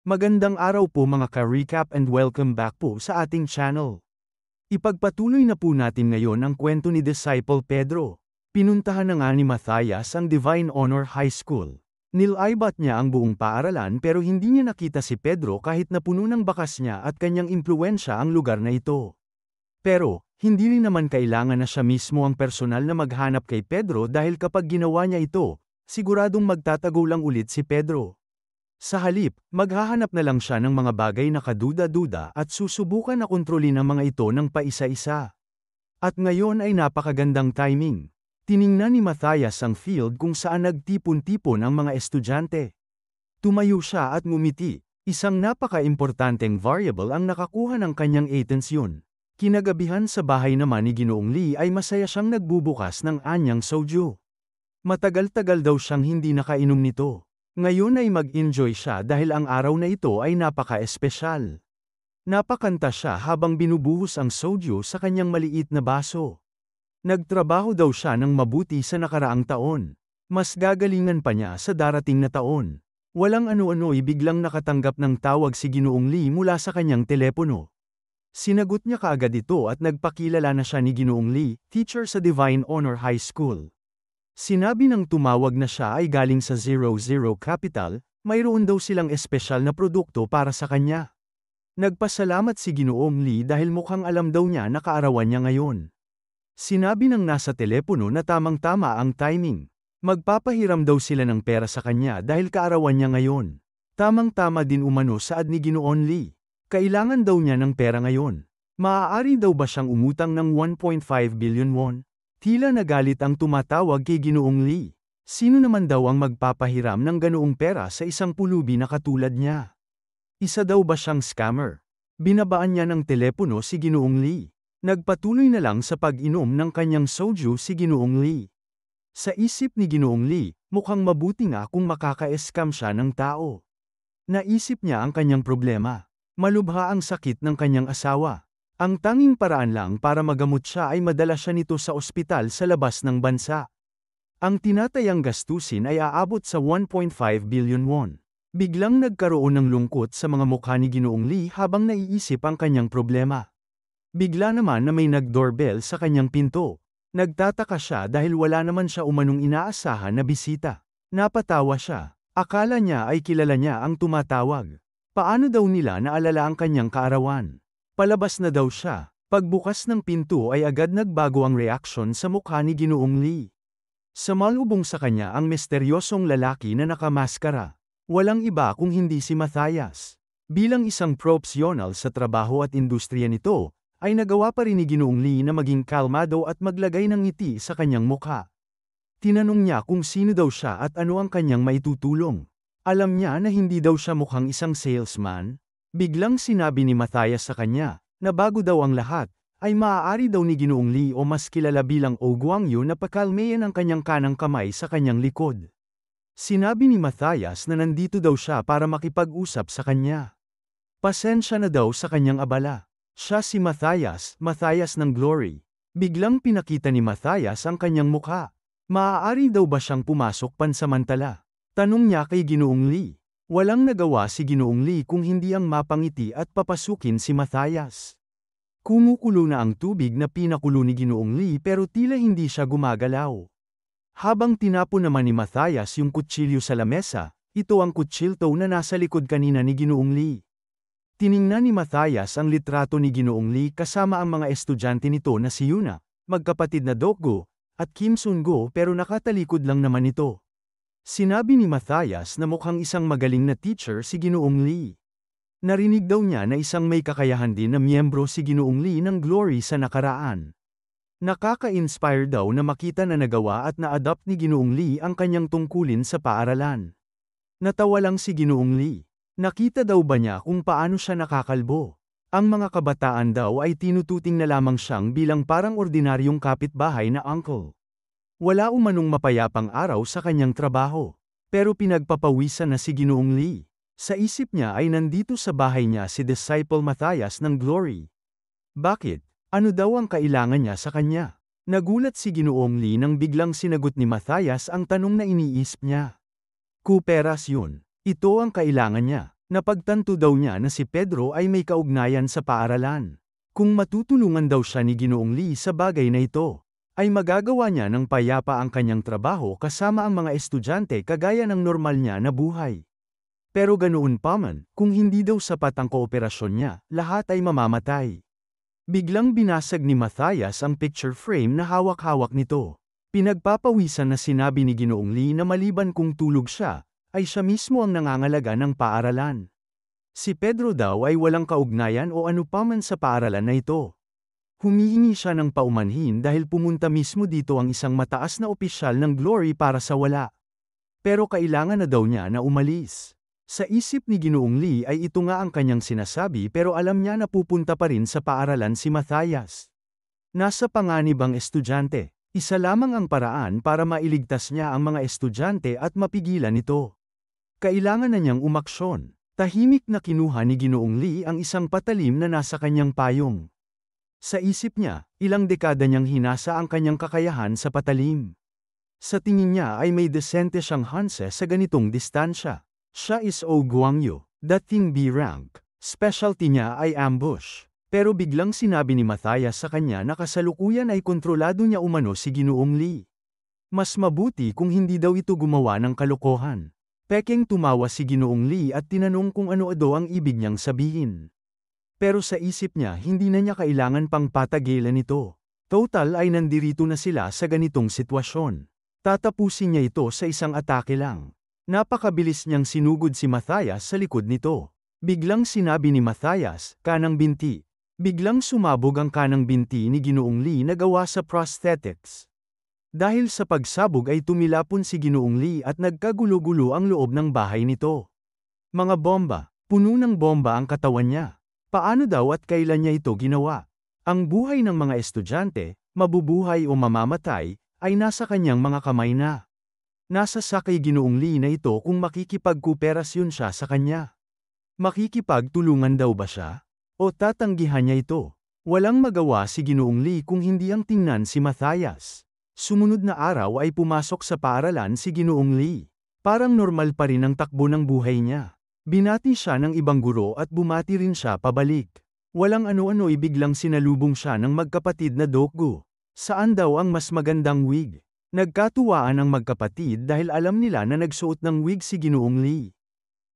Magandang araw po mga ka-recap and welcome back po sa ating channel. Ipagpatuloy na po natin ngayon ang kwento ni Disciple Pedro. Pinuntahan na nga ni Matthias ang Divine Honor High School. Nilaibat niya ang buong paaralan pero hindi niya nakita si Pedro kahit na puno ng bakas niya at kanyang impluwensya ang lugar na ito. Pero, hindi rin naman kailangan na siya mismo ang personal na maghanap kay Pedro dahil kapag ginawa niya ito, siguradong magtatago lang ulit si Pedro. Sa halip, maghahanap na lang siya ng mga bagay na kaduda-duda at susubukan na kontrolin ang mga ito ng paisa-isa. At ngayon ay napakagandang timing. Tiningnan ni Matthias ang field kung saan nagtipon-tipon ang mga estudyante. Tumayo siya at ngumiti, isang napaka-importanteng variable ang nakakuha ng kanyang atensyon. Kinagabihan sa bahay naman ni Ginoong Lee ay masaya siyang nagbubukas ng anyang soju. Matagal-tagal daw siyang hindi nakainom nito. Ngayon ay mag-enjoy siya dahil ang araw na ito ay napaka-espesyal. Napakanta siya habang binubuhos ang soju sa kanyang maliit na baso. Nagtrabaho daw siya ng mabuti sa nakaraang taon. Mas gagalingan pa niya sa darating na taon. Walang ano-ano'y biglang nakatanggap ng tawag si Ginoong Lee mula sa kanyang telepono. Sinagot niya kaagad ito at nagpakilala na siya ni Ginoong Lee, teacher sa Divine Honor High School. Sinabi ng tumawag na siya ay galing sa 00 Capital, mayroon daw silang espesyal na produkto para sa kanya. Nagpasalamat si Ginoong Lee dahil mukhang alam daw niya na kaarawan niya ngayon. Sinabi ng nasa telepono na tamang-tama ang timing. Magpapahiram daw sila ng pera sa kanya dahil kaarawan niya ngayon. Tamang-tama din umano saad ni Ginoong Lee. Kailangan daw niya ng pera ngayon. Maaari daw ba siyang umutang ng 1.5 billion won? Tila nagalit ang tumatawag kay Ginoong Lee. Sino naman daw ang magpapahiram ng ganoong pera sa isang pulubi na katulad niya? Isa daw ba siyang scammer? Binabaan niya ng telepono si Ginoong Lee. Nagpatuloy na lang sa pag-inom ng kanyang soju si Ginoong Lee. Sa isip ni Ginoong Lee, mukhang mabuti nga kung makaka-scam siya ng tao. Naisip niya ang kanyang problema. Malubha ang sakit ng kanyang asawa. Ang tanging paraan lang para magamot siya ay madala siya nito sa ospital sa labas ng bansa. Ang tinatayang gastusin ay aabot sa 1.5 billion won. Biglang nagkaroon ng lungkot sa mga mukha ni Ginoong Lee habang naiisip ang kanyang problema. Bigla naman na may nag-doorbell sa kanyang pinto. Nagtataka siya dahil wala naman siya umanong inaasahan na bisita. Napatawa siya. Akala niya ay kilala niya ang tumatawag. Paano daw nila naalala ang kanyang kaarawan? Palabas na daw siya. Pagbukas ng pinto ay agad nagbago ang reaksyon sa mukha ni Ginoong Lee. Sumalubong sa kanya ang misteryosong lalaki na nakamaskara. Walang iba kung hindi si Matthias. Bilang isang profesional sa trabaho at industriya nito, ay nagawa pa rin ni Ginoong Lee na maging kalmado at maglagay ng ngiti sa kanyang mukha. Tinanong niya kung sino daw siya at ano ang kanyang maitutulong. Alam niya na hindi daw siya mukhang isang salesman. Biglang sinabi ni Matthias sa kanya, na bago daw ang lahat, ay maaari daw ni Ginoong Lee o mas kilala bilang Oh Guangyu na pakalmayan ang kanyang kanang kamay sa kanyang likod. Sinabi ni Matthias na nandito daw siya para makipag-usap sa kanya. Pasensya na daw sa kanyang abala. Siya si Matthias, Matthias ng Glory. Biglang pinakita ni Matthias ang kanyang mukha. Maaari daw ba siyang pumasok pansamantala? Tanong niya kay Ginoong Lee. Walang nagawa si Ginoong Lee kung hindi ang mapangiti at papasukin si Matthias. Kumukulo na ang tubig na pinakulo ni Ginoong Lee pero tila hindi siya gumagalaw. Habang tinapon naman ni Matthias yung kutsilyo sa lamesa, ito ang kutsilyo na nasa likod kanina ni Ginoong Lee. Tiningnan ni Matthias ang litrato ni Ginoong Lee kasama ang mga estudyante nito na si Yuna, magkapatid na Dokgo, at Kim Sun-go pero nakatalikod lang naman ito. Sinabi ni Matthias na mukhang isang magaling na teacher si Ginoong Lee. Narinig daw niya na isang may kakayahan din na miyembro si Ginoong Lee ng Glory sa nakaraan. Nakaka-inspire daw na makita na nagawa at na-adopt ni Ginoong Lee ang kanyang tungkulin sa paaralan. Natawa lang si Ginoong Lee. Nakita daw ba niya kung paano siya nakakalbo? Ang mga kabataan daw ay tinututing na lamang siyang bilang parang ordinaryong kapitbahay na uncle. Wala umanong mapayapang araw sa kanyang trabaho. Pero pinagpapawisan na si Ginoong Lee. Sa isip niya ay nandito sa bahay niya si Disciple Matthias ng Glory. Bakit? Ano daw ang kailangan niya sa kanya? Nagulat si Ginoong Lee nang biglang sinagot ni Matthias ang tanong na iniisip niya. Kooperasyon. Ito ang kailangan niya. Napagtanto daw niya na si Pedro ay may kaugnayan sa paaralan. Kung matutulungan daw siya ni Ginoong Lee sa bagay na ito, ay magagawa niya ng payapa ang kanyang trabaho kasama ang mga estudyante kagaya ng normal niya na buhay. Pero ganoon pa man, kung hindi daw sapat ang kooperasyon niya, lahat ay mamamatay. Biglang binasag ni Matthias ang picture frame na hawak-hawak nito. Pinagpapawisan na sinabi ni Ginoong Lee na maliban kung tulog siya, ay siya mismo ang nangangalaga ng paaralan. Si Pedro daw ay walang kaugnayan o anupaman sa paaralan na ito. Humihingi siya ng paumanhin dahil pumunta mismo dito ang isang mataas na opisyal ng Glory para sa wala. Pero kailangan na daw niya na umalis. Sa isip ni Ginoong Lee ay ito nga ang kanyang sinasabi pero alam niya na pupunta pa rin sa paaralan si Matthias. Nasa panganib ang estudyante. Isa lamang ang paraan para mailigtas niya ang mga estudyante at mapigilan ito. Kailangan na niyang umaksyon. Tahimik na kinuha ni Ginoong Lee ang isang patalim na nasa kanyang payong. Sa isip niya, ilang dekada niyang hinasa ang kanyang kakayahan sa patalim. Sa tingin niya ay may desente siyang hanse sa ganitong distansya. Siya is O Guangyo, dating B rank. Specialty niya ay ambush. Pero biglang sinabi ni Matthias sa kanya na kasalukuyan ay kontrolado niya umano si Ginoong Lee. Mas mabuti kung hindi daw ito gumawa ng kalokohan. Pekeng tumawa si Ginoong Lee at tinanong kung ano daw ang ibig niyang sabihin. Pero sa isip niya hindi na niya kailangan pang patagilan ito. Total ay nandirito na sila sa ganitong sitwasyon. Tatapusin niya ito sa isang atake lang. Napakabilis niyang sinugod si Matthias sa likod nito. Biglang sinabi ni Matthias, kanang binti. Biglang sumabog ang kanang binti ni Ginoong Lee na gawa sa prosthetics. Dahil sa pagsabog ay tumilapon si Ginoong Lee at nagkagulo-gulo ang loob ng bahay nito. Mga bomba, puno ng bomba ang katawan niya. Paano daw at kailan niya ito ginawa? Ang buhay ng mga estudyante, mabubuhay o mamamatay, ay nasa kanyang mga kamay na. Nasa sa kay Ginoong Lee na ito kung makikipagkooperasyon siya sa kanya. Makikipagtulungan daw ba siya? O tatanggihan niya ito? Walang magawa si Ginoong Lee kung hindi ang tingnan si Matthias. Sumunod na araw ay pumasok sa paaralan si Ginoong Lee. Parang normal pa rin ang takbo ng buhay niya. Binati siya ng ibang guro at bumati rin siya pabalik. Walang ano-ano biglang sinalubong siya ng magkapatid na Dokgo. Saan daw ang mas magandang wig? Nagkatuwaan ang magkapatid dahil alam nila na nagsuot ng wig si Ginoong Lee.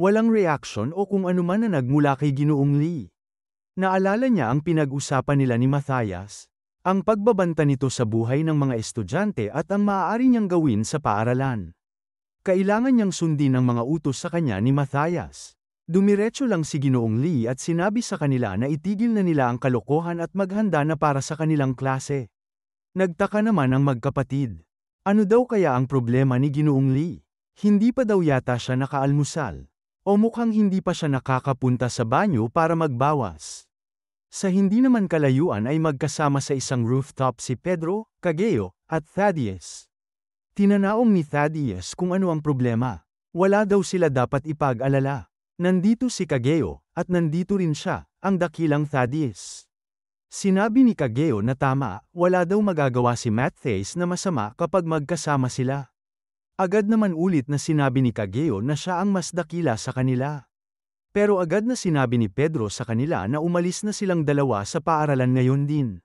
Walang reaksyon o kung anuman na nagmula kay Ginoong Lee. Naalala niya ang pinag-usapan nila ni Matthias, ang pagbabanta nito sa buhay ng mga estudyante at ang maaari niyang gawin sa paaralan. Kailangan niyang sundin ang mga utos sa kanya ni Matthias. Dumiretso lang si Ginoong Lee at sinabi sa kanila na itigil na nila ang kalokohan at maghanda na para sa kanilang klase. Nagtaka naman ang magkapatid. Ano daw kaya ang problema ni Ginoong Lee? Hindi pa daw yata siya nakaalmusal. O mukhang hindi pa siya nakakapunta sa banyo para magbawas. Sa hindi naman kalayuan ay magkasama sa isang rooftop si Pedro, Kageo, at Thaddeus. Tinanaong ni Thaddeus kung ano ang problema. Wala daw sila dapat ipag-alala. Nandito si Kageo, at nandito rin siya, ang dakilang Thaddeus. Sinabi ni Kageo na tama, wala daw magagawa si Matthias na masama kapag magkasama sila. Agad naman ulit na sinabi ni Kageo na siya ang mas dakila sa kanila. Pero agad na sinabi ni Pedro sa kanila na umalis na silang dalawa sa paaralan ngayon din.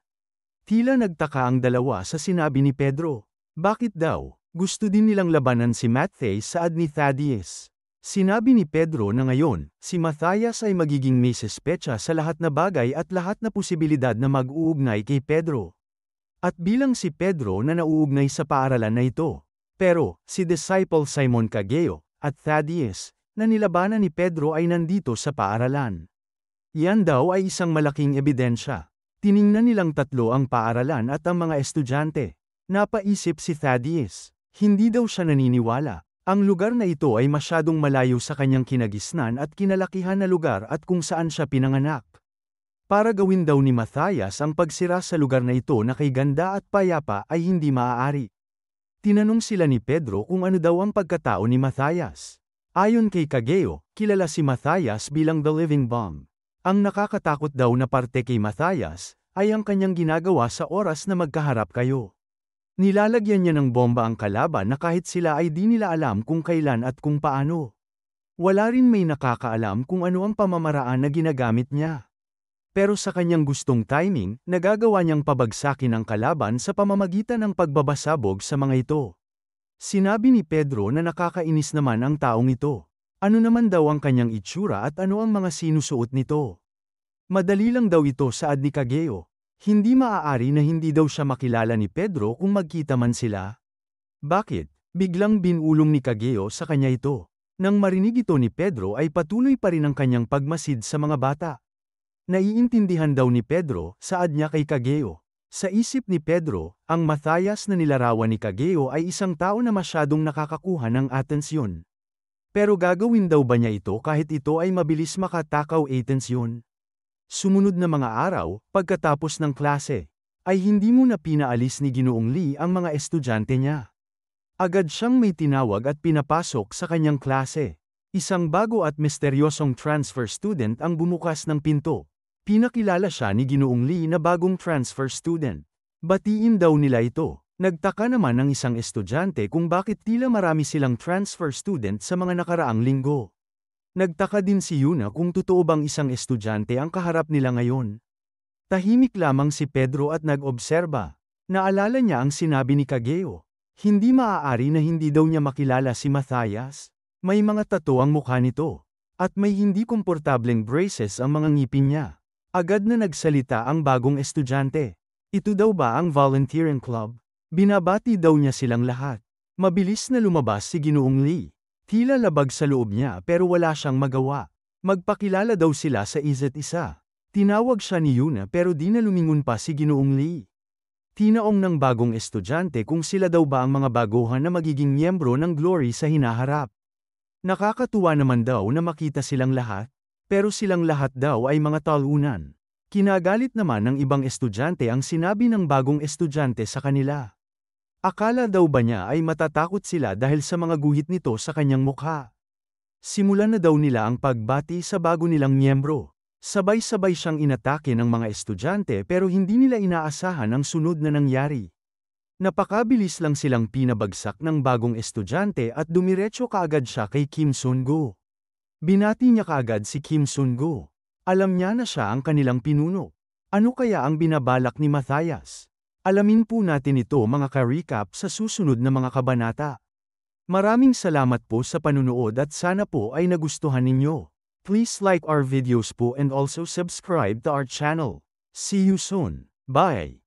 Tila nagtaka ang dalawa sa sinabi ni Pedro. Bakit daw? Gusto din nilang labanan si Matthias sa ad ni Thaddeus. Sinabi ni Pedro na ngayon, si Matthias ay magiging may sospecha sa lahat na bagay at lahat na posibilidad na mag-uugnay kay Pedro. At bilang si Pedro na nauugnay sa paaralan na ito. Pero, si disciple Simon Kageo, at Thaddeus, na nilabanan ni Pedro ay nandito sa paaralan. Yan daw ay isang malaking ebidensya. Tiningnan nilang tatlo ang paaralan at ang mga estudyante. Napaisip si Thaddeus. Hindi daw siya naniniwala. Ang lugar na ito ay masyadong malayo sa kanyang kinagisnan at kinalakihan na lugar at kung saan siya pinanganak. Para gawin daw ni Matthias ang pagsira sa lugar na ito na kay ganda at payapa ay hindi maaari. Tinanong sila ni Pedro kung ano daw ang pagkatao ni Matthias. Ayon kay Kageo, kilala si Matthias bilang The Living Bomb. Ang nakakatakot daw na parte kay Matthias ay ang kanyang ginagawa sa oras na magkaharap kayo. Nilalagyan niya ng bomba ang kalaban na kahit sila ay di nila alam kung kailan at kung paano. Wala rin may nakakaalam kung ano ang pamamaraan na ginagamit niya. Pero sa kanyang gustong timing, nagagawa niyang pabagsakin ang kalaban sa pamamagitan ng pagbabasabog sa mga ito. Sinabi ni Pedro na nakakainis naman ang taong ito. Ano naman daw ang kanyang itsura at ano ang mga sinusuot nito? Madali lang daw ito saad ni Kageo. Hindi maaari na hindi daw siya makilala ni Pedro kung magkita man sila. Bakit? Biglang binulong ni Kageo sa kanya ito. Nang marinig ito ni Pedro ay patuloy pa rin ang kanyang pagmasid sa mga bata. Naiintindihan daw ni Pedro, saad niya kay Kageo. Sa isip ni Pedro, ang Matthias na nilarawan ni Kageo ay isang tao na masyadong nakakakuha ng atensyon. Pero gagawin daw ba niya ito kahit ito ay mabilis makatakaw atensyon? Sumunod na mga araw, pagkatapos ng klase, ay hindi muna pinaalis ni Ginoong Lee ang mga estudyante niya. Agad siyang may tinawag at pinapasok sa kanyang klase. Isang bago at misteryosong transfer student ang bumukas ng pinto. Pinakilala siya ni Ginoong Lee na bagong transfer student. Batiin daw nila ito. Nagtaka naman ang isang estudyante kung bakit tila marami silang transfer student sa mga nakaraang linggo. Nagtaka din si Yuna kung totoo bang isang estudyante ang kaharap nila ngayon. Tahimik lamang si Pedro at nag-obserba. Naalala niya ang sinabi ni Kageo. Hindi maaari na hindi daw niya makilala si Matthias. May mga tattoo ang mukha nito. At may hindi komportableng braces ang mga ngipin niya. Agad na nagsalita ang bagong estudyante. Ito daw ba ang volunteering club? Binabati daw niya silang lahat. Mabilis na lumabas si Ginoong Lee. Tila labag sa loob niya pero wala siyang magawa. Magpakilala daw sila sa isa't isa. Tinawag siya ni Yuna pero di na lumingon pa si Ginoong Lee. Tinaong ng bagong estudyante kung sila daw ba ang mga baguhan na magiging miyembro ng Glory sa hinaharap. Nakakatuwa naman daw na makita silang lahat. Pero silang lahat daw ay mga talunan. Kinagalit naman ng ibang estudyante ang sinabi ng bagong estudyante sa kanila. Akala daw ba niya ay matatakot sila dahil sa mga guhit nito sa kanyang mukha. Simulan na daw nila ang pagbati sa bago nilang miyembro. Sabay-sabay siyang inatake ng mga estudyante pero hindi nila inaasahan ang sunod na nangyari. Napakabilis lang silang pinabagsak ng bagong estudyante at dumiretso kaagad siya kay Kim Sun-go. Binati niya kaagad si Kim Sun-go. Alam niya na siya ang kanilang pinuno. Ano kaya ang binabalak ni Matthias? Alamin po natin ito mga ka-recap sa susunod na mga kabanata. Maraming salamat po sa panunood at sana po ay nagustuhan ninyo. Please like our videos po and also subscribe to our channel. See you soon. Bye!